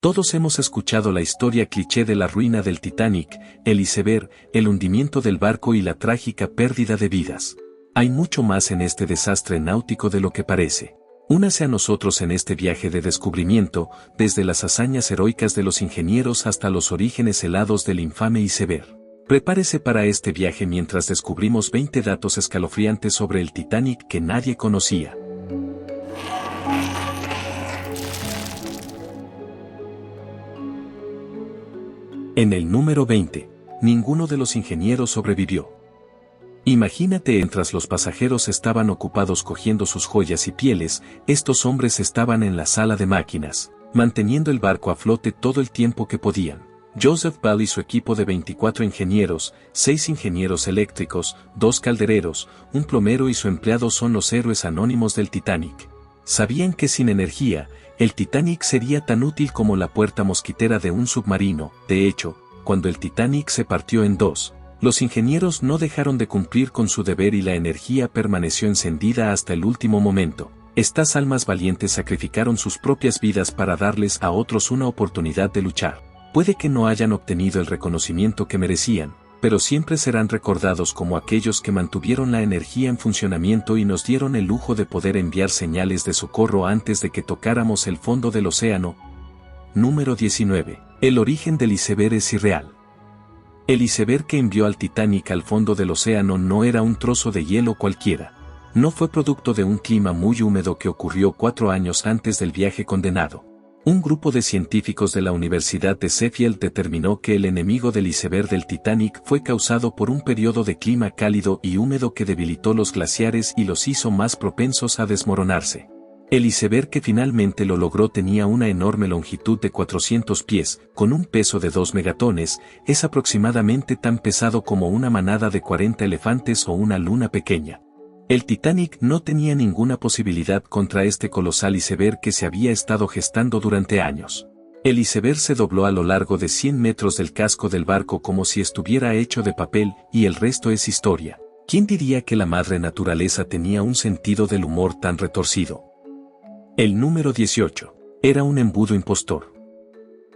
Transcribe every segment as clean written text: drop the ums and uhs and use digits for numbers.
Todos hemos escuchado la historia cliché de la ruina del Titanic, el iceberg, el hundimiento del barco y la trágica pérdida de vidas. Hay mucho más en este desastre náutico de lo que parece. Únase a nosotros en este viaje de descubrimiento, desde las hazañas heroicas de los ingenieros hasta los orígenes helados del infame iceberg. Prepárese para este viaje mientras descubrimos 20 datos escalofriantes sobre el Titanic que nadie conocía. En el número 20, ninguno de los ingenieros sobrevivió. Imagínate, mientras los pasajeros estaban ocupados cogiendo sus joyas y pieles, estos hombres estaban en la sala de máquinas, manteniendo el barco a flote todo el tiempo que podían. Joseph Ball y su equipo de 24 ingenieros, 6 ingenieros eléctricos, 2 caldereros, un plomero y su empleado son los héroes anónimos del Titanic. Sabían que sin energía, el Titanic sería tan útil como la puerta mosquitera de un submarino. De hecho, cuando el Titanic se partió en dos, los ingenieros no dejaron de cumplir con su deber y la energía permaneció encendida hasta el último momento. Estas almas valientes sacrificaron sus propias vidas para darles a otros una oportunidad de luchar. Puede que no hayan obtenido el reconocimiento que merecían, pero siempre serán recordados como aquellos que mantuvieron la energía en funcionamiento y nos dieron el lujo de poder enviar señales de socorro antes de que tocáramos el fondo del océano. Número 19. El origen del iceberg es irreal. El iceberg que envió al Titanic al fondo del océano no era un trozo de hielo cualquiera. No fue producto de un clima muy húmedo que ocurrió 4 años antes del viaje condenado. Un grupo de científicos de la Universidad de Sheffield determinó que el enemigo del iceberg del Titanic fue causado por un periodo de clima cálido y húmedo que debilitó los glaciares y los hizo más propensos a desmoronarse. El iceberg que finalmente lo logró tenía una enorme longitud de 400 pies, con un peso de 2 megatones, es aproximadamente tan pesado como una manada de 40 elefantes o una luna pequeña. El Titanic no tenía ninguna posibilidad contra este colosal iceberg que se había estado gestando durante años. El iceberg se dobló a lo largo de 100 metros del casco del barco como si estuviera hecho de papel, y el resto es historia. ¿Quién diría que la madre naturaleza tenía un sentido del humor tan retorcido? El número 18. Era un embudo impostor.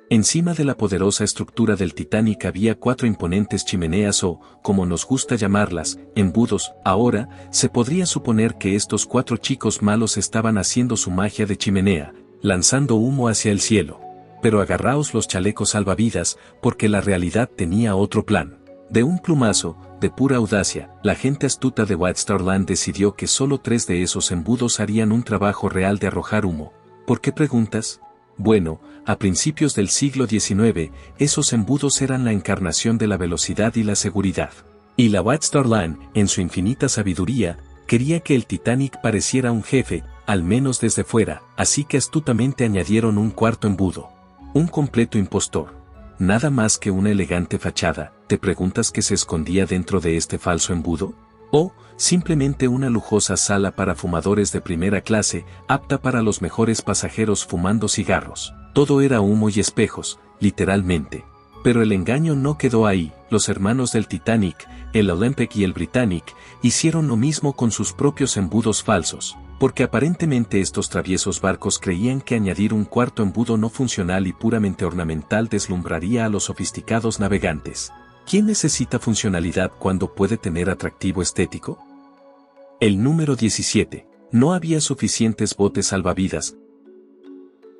Encima de la poderosa estructura del Titanic había 4 imponentes chimeneas o, como nos gusta llamarlas, embudos. Ahora, se podría suponer que estos 4 chicos malos estaban haciendo su magia de chimenea, lanzando humo hacia el cielo. Pero agarraos los chalecos salvavidas, porque la realidad tenía otro plan. De un plumazo, de pura audacia, la gente astuta de White Star Line decidió que solo 3 de esos embudos harían un trabajo real de arrojar humo. ¿Por qué preguntas? Bueno, a principios del siglo XIX, esos embudos eran la encarnación de la velocidad y la seguridad. Y la White Star Line, en su infinita sabiduría, quería que el Titanic pareciera un jefe, al menos desde fuera, así que astutamente añadieron un cuarto embudo. Un completo impostor. Nada más que una elegante fachada. ¿Te preguntas qué se escondía dentro de este falso embudo? ¿O simplemente una lujosa sala para fumadores de primera clase, apta para los mejores pasajeros fumando cigarros? Todo era humo y espejos, literalmente. Pero el engaño no quedó ahí. Los hermanos del Titanic, el Olympic y el Britannic, hicieron lo mismo con sus propios embudos falsos, porque aparentemente estos traviesos barcos creían que añadir un cuarto embudo no funcional y puramente ornamental deslumbraría a los sofisticados navegantes. ¿Quién necesita funcionalidad cuando puede tener atractivo estético? El número 17. No había suficientes botes salvavidas.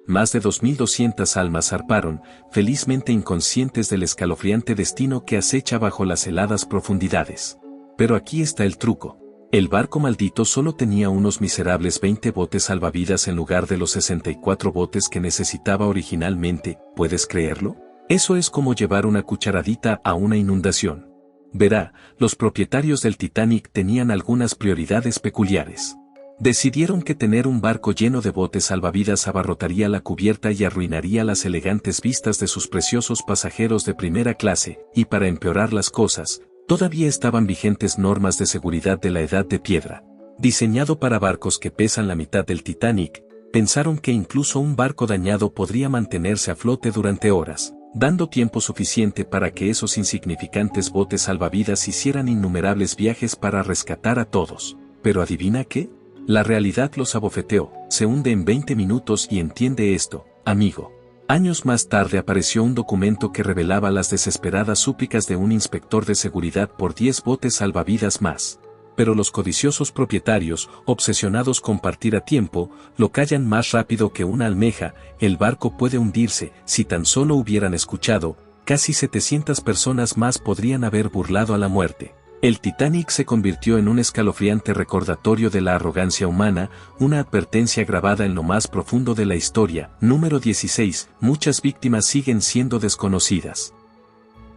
Más de 2.200 almas zarparon, felizmente inconscientes del escalofriante destino que acecha bajo las heladas profundidades. Pero aquí está el truco. El barco maldito solo tenía unos miserables 20 botes salvavidas en lugar de los 64 botes que necesitaba originalmente. ¿Puedes creerlo? Eso es como llevar una cucharadita a una inundación. Verá, los propietarios del Titanic tenían algunas prioridades peculiares. Decidieron que tener un barco lleno de botes salvavidas abarrotaría la cubierta y arruinaría las elegantes vistas de sus preciosos pasajeros de primera clase, y para empeorar las cosas, todavía estaban vigentes normas de seguridad de la Edad de Piedra. Diseñado para barcos que pesan la mitad del Titanic, pensaron que incluso un barco dañado podría mantenerse a flote durante horas, dando tiempo suficiente para que esos insignificantes botes salvavidas hicieran innumerables viajes para rescatar a todos. Pero ¿adivina qué? La realidad los abofeteó. Se hunde en 20 minutos y entiende esto, amigo. Años más tarde apareció un documento que revelaba las desesperadas súplicas de un inspector de seguridad por 10 botes salvavidas más. Pero los codiciosos propietarios, obsesionados con partir a tiempo, lo callan más rápido que una almeja. El barco puede hundirse. Si tan solo hubieran escuchado, casi 700 personas más podrían haber burlado a la muerte. El Titanic se convirtió en un escalofriante recordatorio de la arrogancia humana, una advertencia grabada en lo más profundo de la historia. Número 16. Muchas víctimas siguen siendo desconocidas.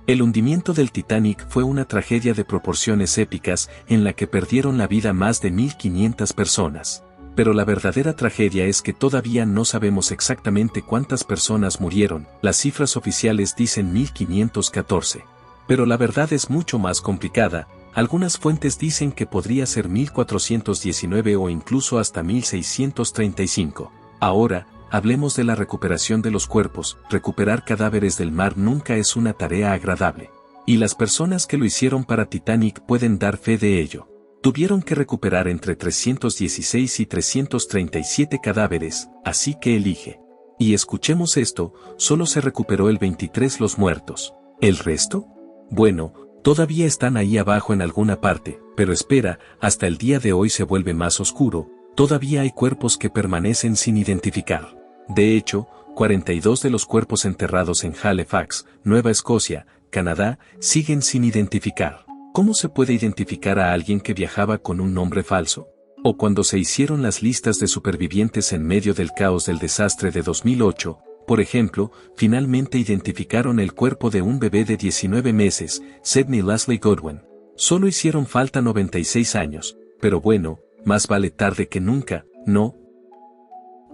El hundimiento del Titanic fue una tragedia de proporciones épicas en la que perdieron la vida más de 1.500 personas. Pero la verdadera tragedia es que todavía no sabemos exactamente cuántas personas murieron. Las cifras oficiales dicen 1.514. Pero la verdad es mucho más complicada. Algunas fuentes dicen que podría ser 1.419 o incluso hasta 1.635. Ahora, hablemos de la recuperación de los cuerpos. Recuperar cadáveres del mar nunca es una tarea agradable. Y las personas que lo hicieron para Titanic pueden dar fe de ello. Tuvieron que recuperar entre 316 y 337 cadáveres, así que elige. Y escuchemos esto, solo se recuperó el 23 los muertos. ¿El resto? Bueno, todavía están ahí abajo en alguna parte, pero espera, hasta el día de hoy se vuelve más oscuro, todavía hay cuerpos que permanecen sin identificar. De hecho, 42 de los cuerpos enterrados en Halifax, Nueva Escocia, Canadá, siguen sin identificar. ¿Cómo se puede identificar a alguien que viajaba con un nombre falso? O cuando se hicieron las listas de supervivientes en medio del caos del desastre de 2008, por ejemplo, finalmente identificaron el cuerpo de un bebé de 19 meses, Sidney Leslie Godwin. Solo hicieron falta 96 años, pero bueno, más vale tarde que nunca, ¿no?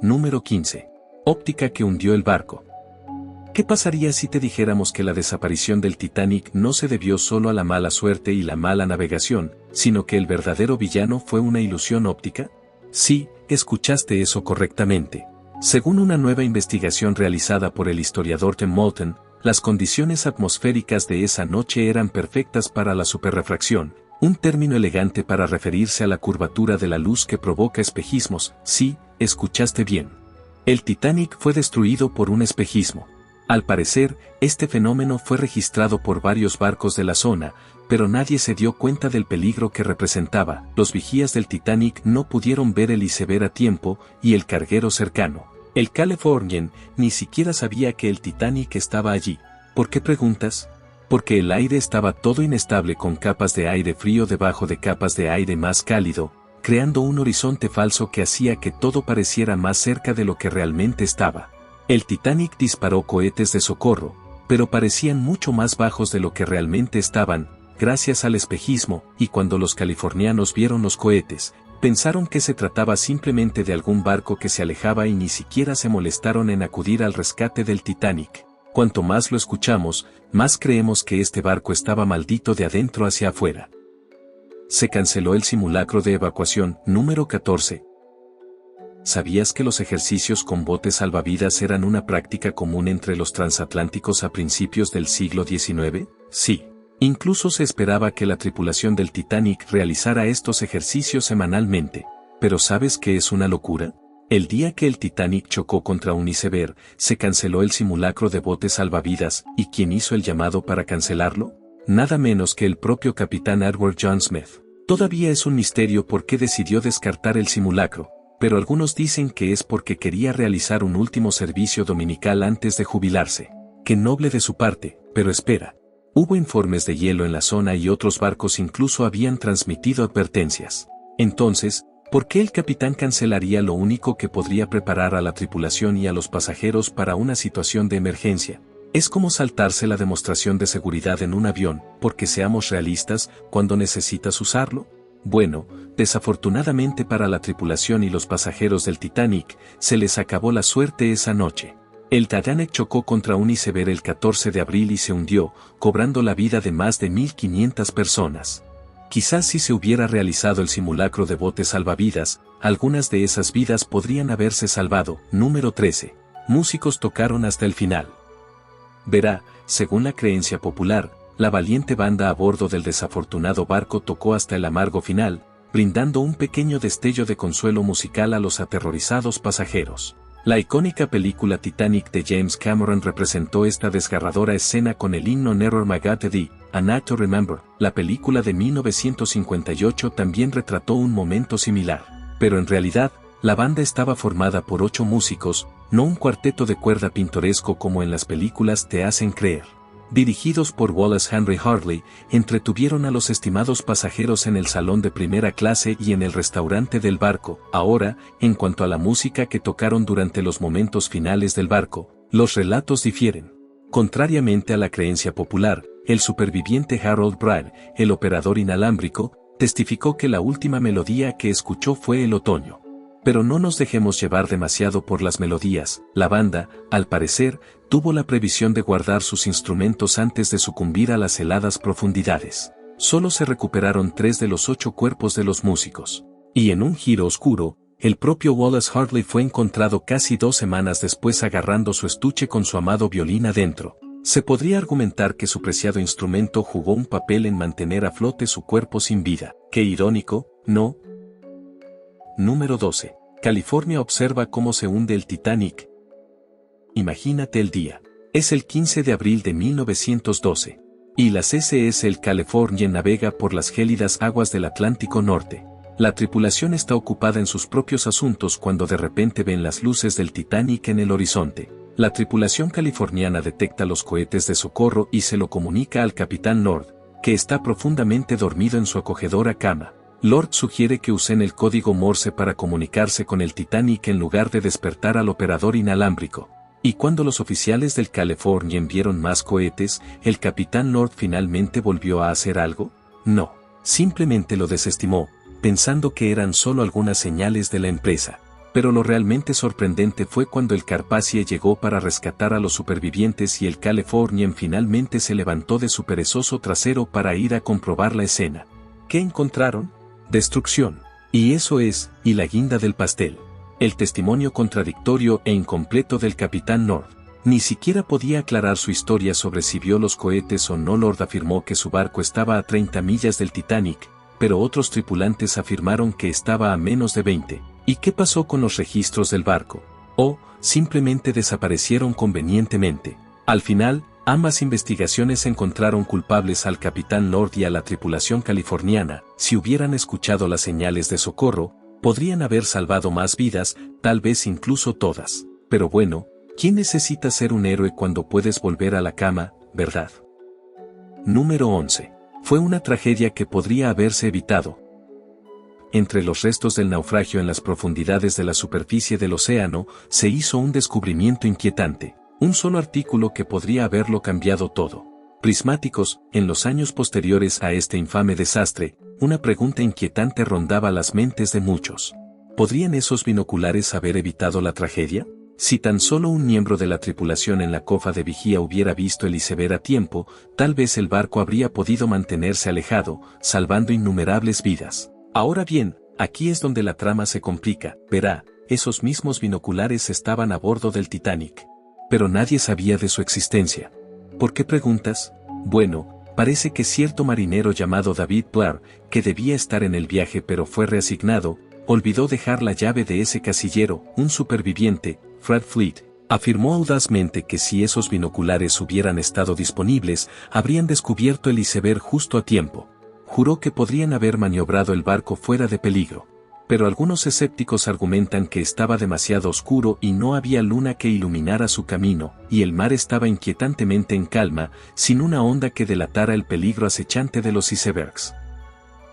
Número 15. Óptica que hundió el barco. ¿Qué pasaría si te dijéramos que la desaparición del Titanic no se debió solo a la mala suerte y la mala navegación, sino que el verdadero villano fue una ilusión óptica? Sí, escuchaste eso correctamente. Según una nueva investigación realizada por el historiador Tim Moulton, las condiciones atmosféricas de esa noche eran perfectas para la superrefracción, un término elegante para referirse a la curvatura de la luz que provoca espejismos. Sí, escuchaste bien. El Titanic fue destruido por un espejismo. Al parecer, este fenómeno fue registrado por varios barcos de la zona, pero nadie se dio cuenta del peligro que representaba. Los vigías del Titanic no pudieron ver el iceberg a tiempo y el carguero cercano, el Californian, ni siquiera sabía que el Titanic estaba allí. ¿Por qué preguntas? Porque el aire estaba todo inestable con capas de aire frío debajo de capas de aire más cálido, creando un horizonte falso que hacía que todo pareciera más cerca de lo que realmente estaba. El Titanic disparó cohetes de socorro, pero parecían mucho más bajos de lo que realmente estaban, gracias al espejismo, y cuando los californianos vieron los cohetes, pensaron que se trataba simplemente de algún barco que se alejaba y ni siquiera se molestaron en acudir al rescate del Titanic. Cuanto más lo escuchamos, más creemos que este barco estaba maldito de adentro hacia afuera. Se canceló el simulacro de evacuación, número 14. ¿Sabías que los ejercicios con botes salvavidas eran una práctica común entre los transatlánticos a principios del siglo XIX? Sí. Incluso se esperaba que la tripulación del Titanic realizara estos ejercicios semanalmente. ¿Pero sabes qué es una locura? El día que el Titanic chocó contra un iceberg, se canceló el simulacro de botes salvavidas, ¿y quién hizo el llamado para cancelarlo? Nada menos que el propio capitán Edward John Smith. Todavía es un misterio por qué decidió descartar el simulacro, pero algunos dicen que es porque quería realizar un último servicio dominical antes de jubilarse. Qué noble de su parte, pero espera. Hubo informes de hielo en la zona y otros barcos incluso habían transmitido advertencias. Entonces, ¿por qué el capitán cancelaría lo único que podría preparar a la tripulación y a los pasajeros para una situación de emergencia? Es como saltarse la demostración de seguridad en un avión, porque seamos realistas, cuando necesitas usarlo. Bueno, desafortunadamente para la tripulación y los pasajeros del Titanic, se les acabó la suerte esa noche. El Titanic chocó contra un iceberg el 14 de abril y se hundió, cobrando la vida de más de 1.500 personas. Quizás si se hubiera realizado el simulacro de botes salvavidas, algunas de esas vidas podrían haberse salvado. Número 13. Músicos tocaron hasta el final. Verá, según la creencia popular, la valiente banda a bordo del desafortunado barco tocó hasta el amargo final, brindando un pequeño destello de consuelo musical a los aterrorizados pasajeros. La icónica película Titanic de James Cameron representó esta desgarradora escena con el himno Never Forget Thee, A Night to Remember. La película de 1958 también retrató un momento similar, pero en realidad, la banda estaba formada por 8 músicos, no un cuarteto de cuerda pintoresco como en las películas te hacen creer. Dirigidos por Wallace Henry Hartley, entretuvieron a los estimados pasajeros en el salón de primera clase y en el restaurante del barco. Ahora, en cuanto a la música que tocaron durante los momentos finales del barco, los relatos difieren. Contrariamente a la creencia popular, el superviviente Harold Bryan, el operador inalámbrico, testificó que la última melodía que escuchó fue el otoño. Pero no nos dejemos llevar demasiado por las melodías. La banda, al parecer, tuvo la previsión de guardar sus instrumentos antes de sucumbir a las heladas profundidades. Solo se recuperaron 3 de los 8 cuerpos de los músicos. Y en un giro oscuro, el propio Wallace Hartley fue encontrado casi 2 semanas después agarrando su estuche con su amado violín adentro. Se podría argumentar que su preciado instrumento jugó un papel en mantener a flote su cuerpo sin vida. Qué irónico, ¿no? Número 12. California observa cómo se hunde el Titanic. Imagínate el día. Es el 15 de abril de 1912. Y la CSS el California navega por las gélidas aguas del Atlántico Norte. La tripulación está ocupada en sus propios asuntos cuando de repente ven las luces del Titanic en el horizonte. La tripulación californiana detecta los cohetes de socorro y se lo comunica al capitán Lord, que está profundamente dormido en su acogedora cama. Lord sugiere que usen el código Morse para comunicarse con el Titanic en lugar de despertar al operador inalámbrico. Y cuando los oficiales del California vieron más cohetes, ¿el capitán Lord finalmente volvió a hacer algo? No, simplemente lo desestimó, pensando que eran solo algunas señales de la empresa. Pero lo realmente sorprendente fue cuando el Carpathia llegó para rescatar a los supervivientes y el California finalmente se levantó de su perezoso trasero para ir a comprobar la escena. ¿Qué encontraron? Destrucción. Y eso es, y la guinda del pastel. El testimonio contradictorio e incompleto del capitán Lord. Ni siquiera podía aclarar su historia sobre si vio los cohetes o no. Lord afirmó que su barco estaba a 30 millas del Titanic, pero otros tripulantes afirmaron que estaba a menos de 20. ¿Y qué pasó con los registros del barco? ¿O simplemente desaparecieron convenientemente? Al final, ambas investigaciones encontraron culpables al capitán Lord y a la tripulación californiana. Si hubieran escuchado las señales de socorro, podrían haber salvado más vidas, tal vez incluso todas. Pero bueno, ¿quién necesita ser un héroe cuando puedes volver a la cama, verdad? Número 11. Fue una tragedia que podría haberse evitado. Entre los restos del naufragio en las profundidades de la superficie del océano, se hizo un descubrimiento inquietante. Un solo artículo que podría haberlo cambiado todo. Prismáticos, en los años posteriores a este infame desastre, una pregunta inquietante rondaba las mentes de muchos. ¿Podrían esos binoculares haber evitado la tragedia? Si tan solo un miembro de la tripulación en la cofa de vigía hubiera visto el iceberg a tiempo, tal vez el barco habría podido mantenerse alejado, salvando innumerables vidas. Ahora bien, aquí es donde la trama se complica. Verá, esos mismos binoculares estaban a bordo del Titanic. Pero nadie sabía de su existencia. ¿Por qué preguntas? Bueno, parece que cierto marinero llamado David Blair, que debía estar en el viaje pero fue reasignado, olvidó dejar la llave de ese casillero. Un superviviente, Fred Fleet, afirmó audazmente que si esos binoculares hubieran estado disponibles, habrían descubierto el iceberg justo a tiempo. Juró que podrían haber maniobrado el barco fuera de peligro. Pero algunos escépticos argumentan que estaba demasiado oscuro y no había luna que iluminara su camino, y el mar estaba inquietantemente en calma, sin una onda que delatara el peligro acechante de los icebergs.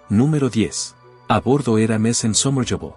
Número 10. A bordo era Miss Unsurmountable.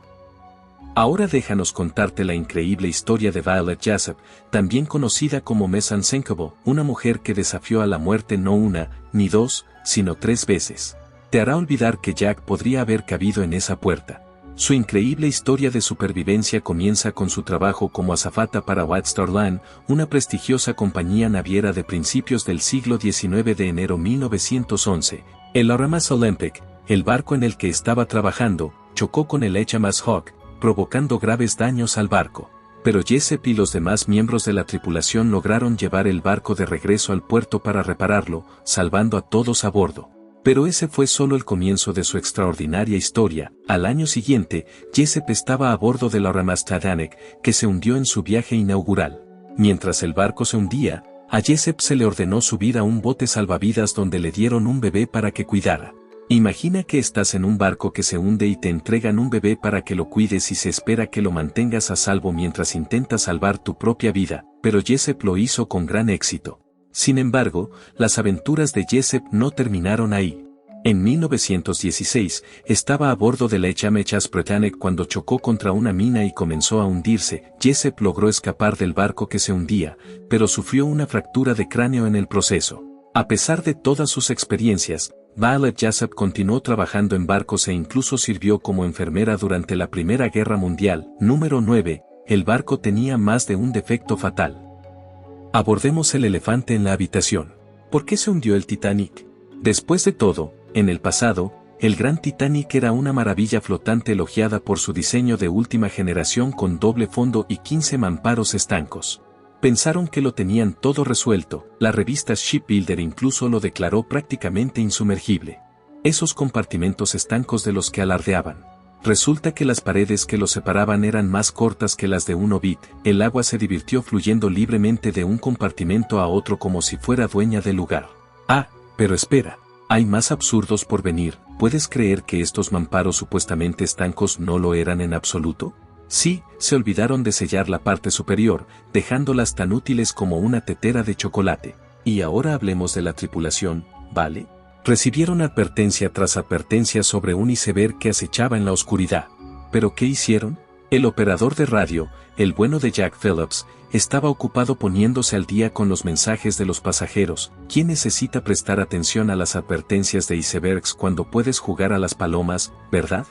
Ahora déjanos contarte la increíble historia de Violet Jessop, también conocida como Miss Unsinkable, una mujer que desafió a la muerte no una, ni dos, sino 3 veces. Te hará olvidar que Jack podría haber cabido en esa puerta. Su increíble historia de supervivencia comienza con su trabajo como azafata para White Star Line, una prestigiosa compañía naviera de principios del siglo XIX. De enero 1911, el RMS Olympic, el barco en el que estaba trabajando, chocó con el HMS Hawk, provocando graves daños al barco. Pero Jessop y los demás miembros de la tripulación lograron llevar el barco de regreso al puerto para repararlo, salvando a todos a bordo. Pero ese fue solo el comienzo de su extraordinaria historia. Al año siguiente, Jessup estaba a bordo de la RMS Titanic, que se hundió en su viaje inaugural. Mientras el barco se hundía, a Jessup se le ordenó subir a un bote salvavidas donde le dieron un bebé para que cuidara. Imagina que estás en un barco que se hunde y te entregan un bebé para que lo cuides y se espera que lo mantengas a salvo mientras intentas salvar tu propia vida, pero Jessup lo hizo con gran éxito. Sin embargo, las aventuras de Jessup no terminaron ahí. En 1916, estaba a bordo de la HMS Britannic cuando chocó contra una mina y comenzó a hundirse. Jessup logró escapar del barco que se hundía, pero sufrió una fractura de cráneo en el proceso. A pesar de todas sus experiencias, Violet Jessup continuó trabajando en barcos e incluso sirvió como enfermera durante la Primera Guerra Mundial. Número 9. El barco tenía más de un defecto fatal. Abordemos el elefante en la habitación. ¿Por qué se hundió el Titanic? Después de todo, en el pasado, el gran Titanic era una maravilla flotante elogiada por su diseño de última generación con doble fondo y 15 mamparos estancos. Pensaron que lo tenían todo resuelto, la revista Shipbuilder incluso lo declaró prácticamente insumergible. Esos compartimentos estancos de los que alardeaban. Resulta que las paredes que los separaban eran más cortas que las de un obit, el agua se divirtió fluyendo libremente de un compartimento a otro como si fuera dueña del lugar. Ah, pero espera, hay más absurdos por venir. ¿Puedes creer que estos mamparos supuestamente estancos no lo eran en absoluto? Sí, se olvidaron de sellar la parte superior, dejándolas tan útiles como una tetera de chocolate. Y ahora hablemos de la tripulación, ¿vale? Recibieron advertencia tras advertencia sobre un iceberg que acechaba en la oscuridad. ¿Pero qué hicieron? El operador de radio, el bueno de Jack Phillips, estaba ocupado poniéndose al día con los mensajes de los pasajeros. ¿Quién necesita prestar atención a las advertencias de icebergs cuando puedes jugar a las palomas, verdad?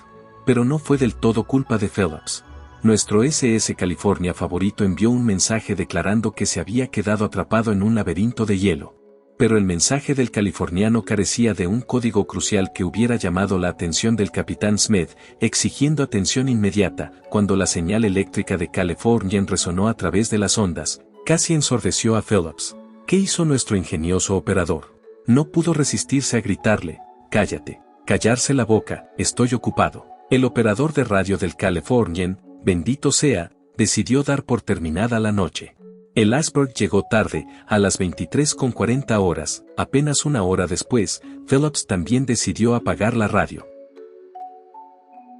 Pero no fue del todo culpa de Phillips. Nuestro SS California favorito envió un mensaje declarando que se había quedado atrapado en un laberinto de hielo. Pero el mensaje del californiano carecía de un código crucial que hubiera llamado la atención del capitán Smith, exigiendo atención inmediata. Cuando la señal eléctrica de California resonó a través de las ondas, casi ensordeció a Phillips. ¿Qué hizo nuestro ingenioso operador? No pudo resistirse a gritarle: «Cállate, callarse la boca, estoy ocupado». El operador de radio del Californian, bendito sea, decidió dar por terminada la noche. El iceberg llegó tarde, a las 23:40 horas, apenas una hora después, Phillips también decidió apagar la radio.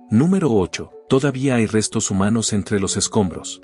Número 8. Todavía hay restos humanos entre los escombros.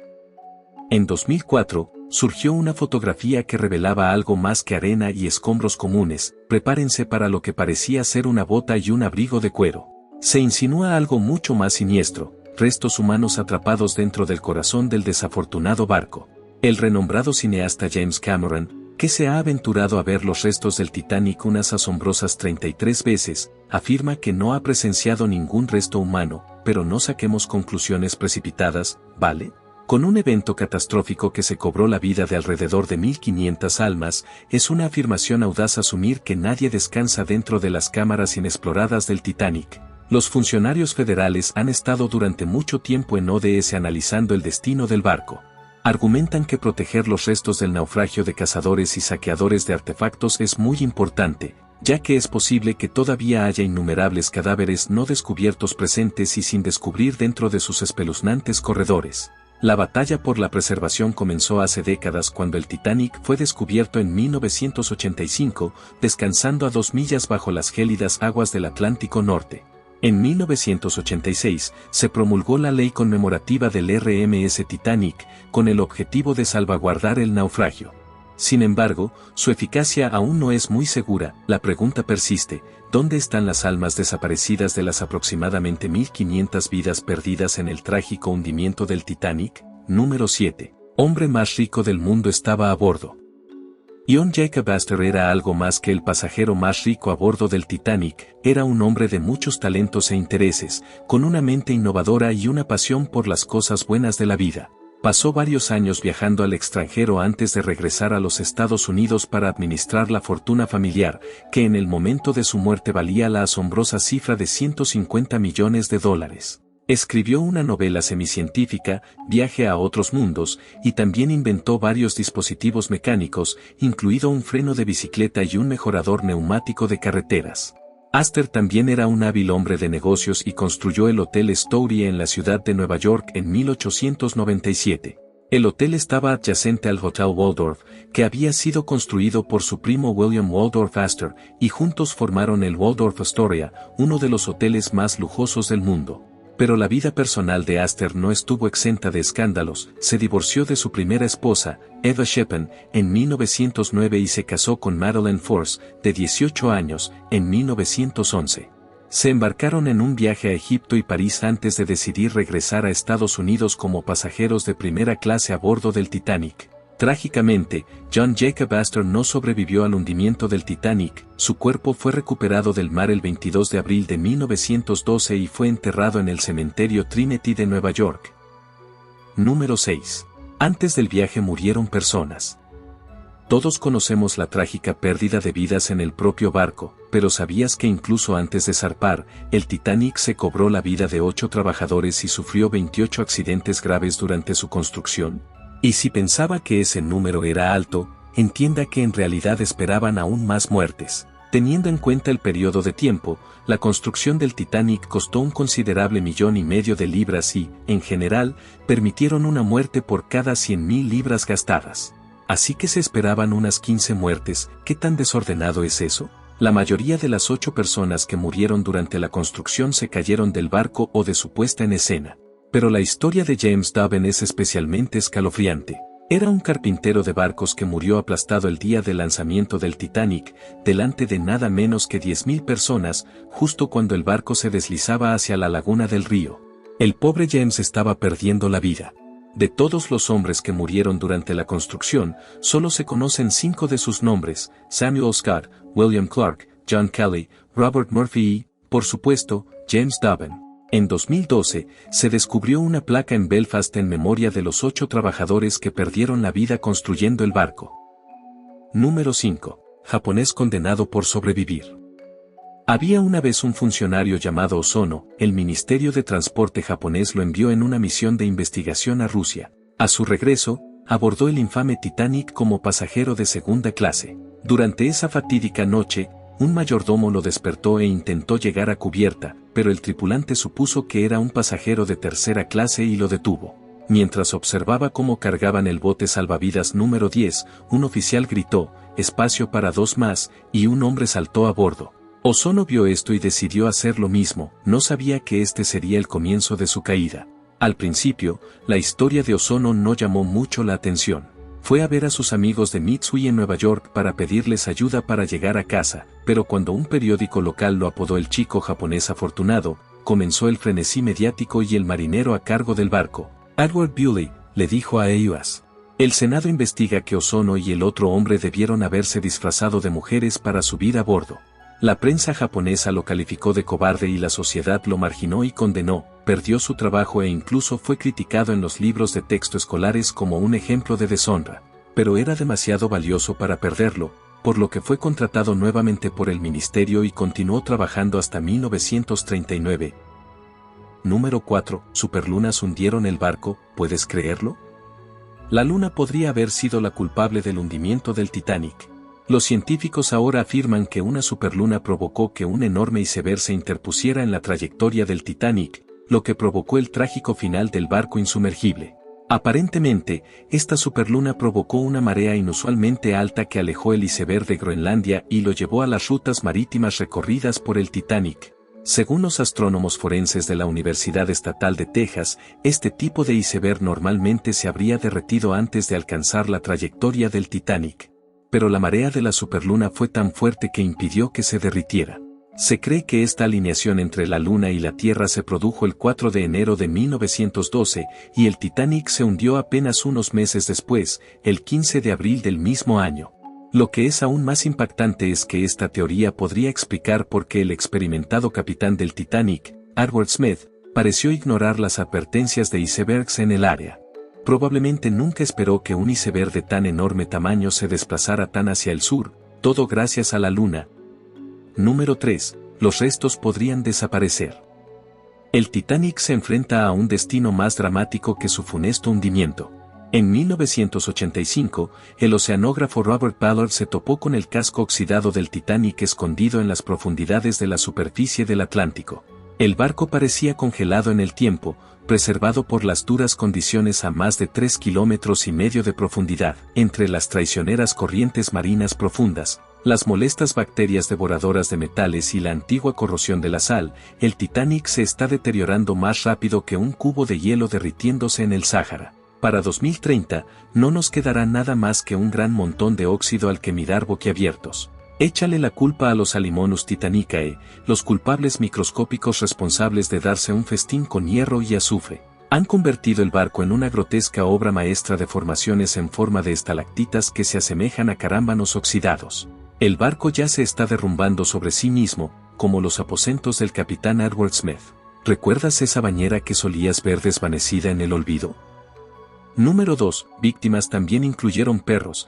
En 2004, surgió una fotografía que revelaba algo más que arena y escombros comunes. Prepárense para lo que parecía ser una bota y un abrigo de cuero. Se insinúa algo mucho más siniestro: restos humanos atrapados dentro del corazón del desafortunado barco. El renombrado cineasta James Cameron, que se ha aventurado a ver los restos del Titanic unas asombrosas 33 veces, afirma que no ha presenciado ningún resto humano, pero no saquemos conclusiones precipitadas, ¿vale? Con un evento catastrófico que se cobró la vida de alrededor de 1500 almas, es una afirmación audaz asumir que nadie descansa dentro de las cámaras inexploradas del Titanic. Los funcionarios federales han estado durante mucho tiempo en ODS analizando el destino del barco. Argumentan que proteger los restos del naufragio de cazadores y saqueadores de artefactos es muy importante, ya que es posible que todavía haya innumerables cadáveres no descubiertos presentes y sin descubrir dentro de sus espeluznantes corredores. La batalla por la preservación comenzó hace décadas cuando el Titanic fue descubierto en 1985, descansando a 2 millas bajo las gélidas aguas del Atlántico Norte. En 1986, se promulgó la ley conmemorativa del RMS Titanic, con el objetivo de salvaguardar el naufragio. Sin embargo, su eficacia aún no es muy segura. La pregunta persiste: ¿dónde están las almas desaparecidas de las aproximadamente 1500 vidas perdidas en el trágico hundimiento del Titanic? Número 7. Hombre más rico del mundo estaba a bordo. John Jacob Astor era algo más que el pasajero más rico a bordo del Titanic. Era un hombre de muchos talentos e intereses, con una mente innovadora y una pasión por las cosas buenas de la vida. Pasó varios años viajando al extranjero antes de regresar a los Estados Unidos para administrar la fortuna familiar, que en el momento de su muerte valía la asombrosa cifra de $150 millones. Escribió una novela semicientífica, Viaje a otros mundos, y también inventó varios dispositivos mecánicos, incluido un freno de bicicleta y un mejorador neumático de carreteras. Astor también era un hábil hombre de negocios y construyó el Hotel Astoria en la ciudad de Nueva York en 1897. El hotel estaba adyacente al Hotel Waldorf, que había sido construido por su primo William Waldorf Astor, y juntos formaron el Waldorf Astoria, uno de los hoteles más lujosos del mundo. Pero la vida personal de Astor no estuvo exenta de escándalos. Se divorció de su primera esposa, Eva Shepard, en 1909 y se casó con Madeleine Force, de 18 años, en 1911. Se embarcaron en un viaje a Egipto y París antes de decidir regresar a Estados Unidos como pasajeros de primera clase a bordo del Titanic. Trágicamente, John Jacob Astor no sobrevivió al hundimiento del Titanic. Su cuerpo fue recuperado del mar el 22 de abril de 1912 y fue enterrado en el cementerio Trinity de Nueva York. Número 6. Antes del viaje murieron personas. Todos conocemos la trágica pérdida de vidas en el propio barco, pero ¿sabías que incluso antes de zarpar, el Titanic se cobró la vida de 8 trabajadores y sufrió 28 accidentes graves durante su construcción? Y si pensaba que ese número era alto, entienda que en realidad esperaban aún más muertes. Teniendo en cuenta el periodo de tiempo, la construcción del Titanic costó un considerable $1,500,000 y, en general, permitieron una muerte por cada 100,000 libras gastadas. Así que se esperaban unas 15 muertes. ¿Qué tan desordenado es eso? La mayoría de las 8 personas que murieron durante la construcción se cayeron del barco o de su puesta en escena. Pero la historia de James Dobbin es especialmente escalofriante. Era un carpintero de barcos que murió aplastado el día del lanzamiento del Titanic, delante de nada menos que 10,000 personas, justo cuando el barco se deslizaba hacia la laguna del río. El pobre James estaba perdiendo la vida. De todos los hombres que murieron durante la construcción, solo se conocen 5 de sus nombres: Samuel Scott, William Clark, John Kelly, Robert Murphy y, por supuesto, James Dobbin. En 2012, se descubrió una placa en Belfast en memoria de los 8 trabajadores que perdieron la vida construyendo el barco. Número 5. Japonés condenado por sobrevivir. Había una vez un funcionario llamado Ozono. El Ministerio de Transporte japonés lo envió en una misión de investigación a Rusia. A su regreso, abordó el infame Titanic como pasajero de segunda clase. Durante esa fatídica noche, un mayordomo lo despertó e intentó llegar a cubierta, pero el tripulante supuso que era un pasajero de tercera clase y lo detuvo. Mientras observaba cómo cargaban el bote salvavidas número 10, un oficial gritó: "Espacio para 2 más", y un hombre saltó a bordo. Ozono vio esto y decidió hacer lo mismo. No sabía que este sería el comienzo de su caída. Al principio, la historia de Ozono no llamó mucho la atención. Fue a ver a sus amigos de Mitsui en Nueva York para pedirles ayuda para llegar a casa, pero cuando un periódico local lo apodó el chico japonés afortunado, comenzó el frenesí mediático y el marinero a cargo del barco, Edward Bewley, le dijo a EUAS: "El Senado investiga que Ozono y el otro hombre debieron haberse disfrazado de mujeres para subir a bordo". La prensa japonesa lo calificó de cobarde y la sociedad lo marginó y condenó. Perdió su trabajo e incluso fue criticado en los libros de texto escolares como un ejemplo de deshonra. Pero era demasiado valioso para perderlo, por lo que fue contratado nuevamente por el ministerio y continuó trabajando hasta 1939. Número 4. Superlunas hundieron el barco. ¿Puedes creerlo? La luna podría haber sido la culpable del hundimiento del Titanic. Los científicos ahora afirman que una superluna provocó que un enorme iceberg se interpusiera en la trayectoria del Titanic, lo que provocó el trágico final del barco insumergible. Aparentemente, esta superluna provocó una marea inusualmente alta que alejó el iceberg de Groenlandia y lo llevó a las rutas marítimas recorridas por el Titanic. Según los astrónomos forenses de la Universidad Estatal de Texas, este tipo de iceberg normalmente se habría derretido antes de alcanzar la trayectoria del Titanic. Pero la marea de la superluna fue tan fuerte que impidió que se derritiera. Se cree que esta alineación entre la Luna y la Tierra se produjo el 4 de enero de 1912, y el Titanic se hundió apenas unos meses después, el 15 de abril del mismo año. Lo que es aún más impactante es que esta teoría podría explicar por qué el experimentado capitán del Titanic, Edward Smith, pareció ignorar las advertencias de icebergs en el área. Probablemente nunca esperó que un iceberg de tan enorme tamaño se desplazara tan hacia el sur, todo gracias a la Luna. Número 3. Los restos podrían desaparecer. El Titanic se enfrenta a un destino más dramático que su funesto hundimiento. En 1985, el oceanógrafo Robert Ballard se topó con el casco oxidado del Titanic escondido en las profundidades de la superficie del Atlántico. El barco parecía congelado en el tiempo, preservado por las duras condiciones a más de 3,5 kilómetros de profundidad. Entre las traicioneras corrientes marinas profundas, las molestas bacterias devoradoras de metales y la antigua corrosión de la sal, el Titanic se está deteriorando más rápido que un cubo de hielo derritiéndose en el Sáhara. Para 2030, no nos quedará nada más que un gran montón de óxido al que mirar boquiabiertos. Échale la culpa a los Alimonus Titanicae, los culpables microscópicos responsables de darse un festín con hierro y azufre. Han convertido el barco en una grotesca obra maestra de formaciones en forma de estalactitas que se asemejan a carámbanos oxidados. El barco ya se está derrumbando sobre sí mismo, como los aposentos del capitán Edward Smith. ¿Recuerdas esa bañera que solías ver desvanecida en el olvido? Número 2. Víctimas también incluyeron perros.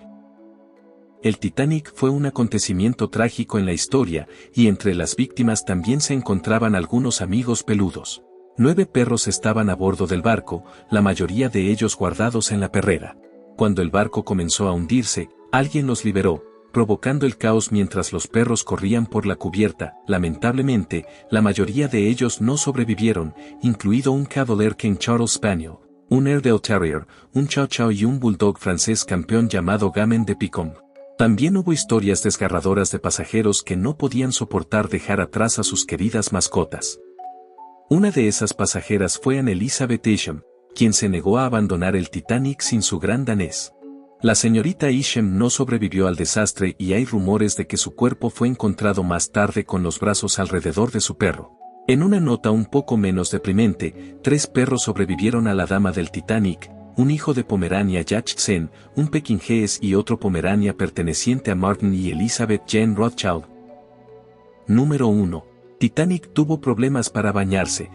El Titanic fue un acontecimiento trágico en la historia, y entre las víctimas también se encontraban algunos amigos peludos. 9 perros estaban a bordo del barco, la mayoría de ellos guardados en la perrera. Cuando el barco comenzó a hundirse, alguien los liberó, provocando el caos mientras los perros corrían por la cubierta. Lamentablemente, la mayoría de ellos no sobrevivieron, incluido un Cavalier King Charles Spaniel, un Airedale Terrier, un Chow Chow y un Bulldog francés campeón llamado Gamin de Picon. También hubo historias desgarradoras de pasajeros que no podían soportar dejar atrás a sus queridas mascotas. Una de esas pasajeras fue Anne Elizabeth Isham, quien se negó a abandonar el Titanic sin su gran danés. La señorita Isham no sobrevivió al desastre y hay rumores de que su cuerpo fue encontrado más tarde con los brazos alrededor de su perro. En una nota un poco menos deprimente, 3 perros sobrevivieron a la dama del Titanic, un hijo de Pomerania Jackson, un pequinés y otro Pomerania perteneciente a Martin y Elizabeth Jane Rothschild. Número 1. Titanic tuvo problemas para bañarse.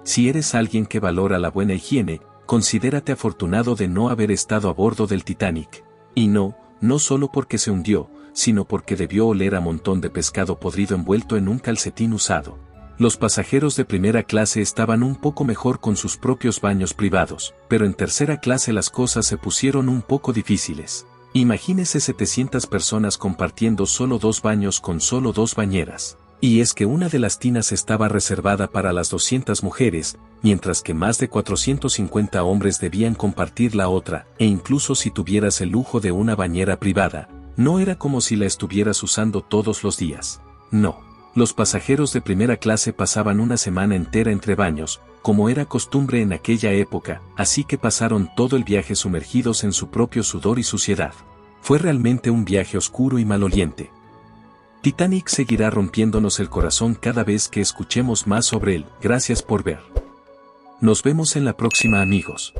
Si eres alguien que valora la buena higiene, considérate afortunado de no haber estado a bordo del Titanic. Y no solo porque se hundió, sino porque debió oler a montón de pescado podrido envuelto en un calcetín usado. Los pasajeros de primera clase estaban un poco mejor con sus propios baños privados, pero en tercera clase las cosas se pusieron un poco difíciles. Imagínese 700 personas compartiendo solo 2 baños con solo 2 bañeras. Y es que una de las tinas estaba reservada para las 200 mujeres, mientras que más de 450 hombres debían compartir la otra, e incluso si tuvieras el lujo de una bañera privada, no era como si la estuvieras usando todos los días. No. Los pasajeros de primera clase pasaban una semana entera entre baños, como era costumbre en aquella época, así que pasaron todo el viaje sumergidos en su propio sudor y suciedad. Fue realmente un viaje oscuro y maloliente. Titanic seguirá rompiéndonos el corazón cada vez que escuchemos más sobre él. Gracias por ver. Nos vemos en la próxima, amigos.